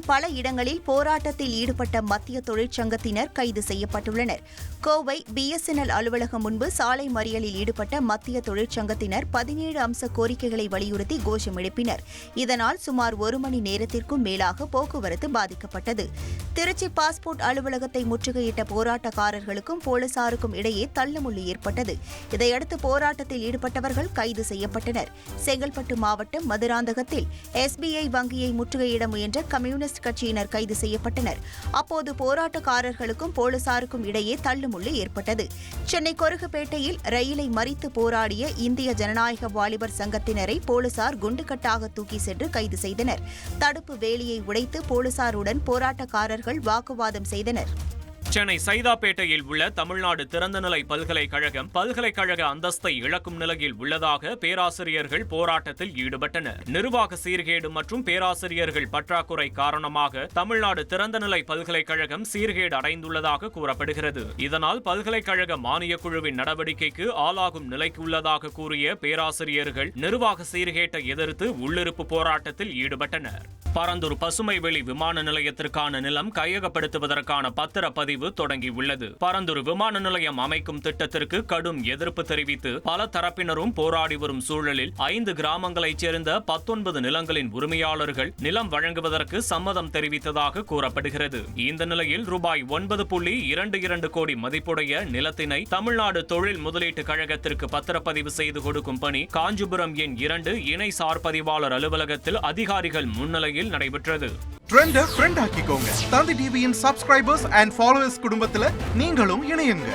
தமிழகத்தின் பல இடங்களில் போராட்டத்தில் ஈடுபட்ட மத்திய தொழிற்சங்கத்தினர் கைது செய்யப்பட்டுள்ளனர். கோவை BSNL அலுவலகம் முன்பு சாலை மறியலில் ஈடுபட்ட மத்திய தொழிற்சங்கத்தினர் 17 அம்ச கோரிக்கைகளை வலியுறுத்தி கோஷம் எழுப்பினர். இதனால் சுமார் 1 மணி நேரத்திற்கும் மேலாக போக்குவரத்து பாதிக்கப்பட்டது. திருச்சி பாஸ்போர்ட் அலுவலகத்தை முற்றுகையிட்ட போராட்டக்காரர்களுக்கும் போலீசாருக்கும் இடையே தள்ளுமுள்ளு ஏற்பட்டது. இதையடுத்து போராட்டத்தில் ஈடுபட்டவர்கள் கைது செய்யப்பட்டனர். செங்கல்பட்டு மாவட்டம் மதுராந்தகத்தில் SBI வங்கியை முற்றுகையிட முயன்ற கம்யூனிஸ்ட் கட்சியினர் கைது செய்யப்பட்டனர். அப்போது போராட்டக்காரர்களுக்கும் போலீசாருக்கும் இடையே தள்ளுமுள்ளு ஏற்பட்டது. சென்னை கொருக்குப்பேட்டையில் ரயிலை மறித்து போராடிய இந்திய ஜனநாயக வாலிபர் சங்கத்தினரை போலீசார் குண்டுகட்டாக தூக்கி சென்று கைது செய்தனர். தடுப்பு வேலியை உடைத்து போலீசாருடன் போராட்டக்காரர்கள் வாக்குவாதம் செய்தனர். சென்னை சைதாப்பேட்டையில் உள்ள தமிழ்நாடு திறந்தநிலை பல்கலைக்கழகம் பல்கலைக்கழக அந்தஸ்தை இழக்கும் நிலையில் உள்ளதாக பேராசிரியர்கள் போராட்டத்தில் ஈடுபட்டனர். நிர்வாக சீர்கேடு மற்றும் பேராசிரியர்கள் பற்றாக்குறை காரணமாக தமிழ்நாடு திறந்தநிலை பல்கலைக்கழகம் சீர்கேடு அடைந்துள்ளதாக கூறப்படுகிறது. இதனால் பல்கலைக்கழக மானியக் குழுவின் நடவடிக்கைக்கு ஆளாகும் நிலைக்கு உள்ளதாக கூறிய பேராசிரியர்கள் நிர்வாக சீர்கேட்டை எதிர்த்து உள்ளிருப்பு போராட்டத்தில் ஈடுபட்டனர். பரந்தூர் பசுமைவெளி விமான நிலையத்திற்கான நிலம் கையகப்படுத்துவதற்கான பத்திரப்பதிவு தொடங்கியுள்ளது. பரந்தூர் விமான நிலையம் அமைக்கும் திட்டத்திற்கு கடும் எதிர்ப்பு தெரிவித்து பல தரப்பினரும் போராடி வரும் சூழலில் 5 கிராமங்களைச் சேர்ந்த 19 நிலங்களின் உரிமையாளர்கள் நிலம் வழங்குவதற்கு சம்மதம் தெரிவித்ததாக கூறப்படுகிறது. இந்த நிலையில் ரூபாய் 9.22 கோடி மதிப்புடைய நிலத்தினை தமிழ்நாடு தொழில் முதலீட்டு கழகத்திற்கு பத்திரப்பதிவு செய்து கொடுக்கும் பணி காஞ்சிபுரம் எண் 2 இணை சார் பதிவாளர் அலுவலகத்தில் அதிகாரிகள் முன்னிலையில் நடைபெற்றது. ட்ரெண்ட ஃப்ரெண்ட் ஆக்கிக்கோங்க. தந்தி டிவியின் சப்ஸ்கிரைபர்ஸ் அண்ட் ஃபாலோவர்ஸ் குடும்பத்துல நீங்களும் இணையுங்க.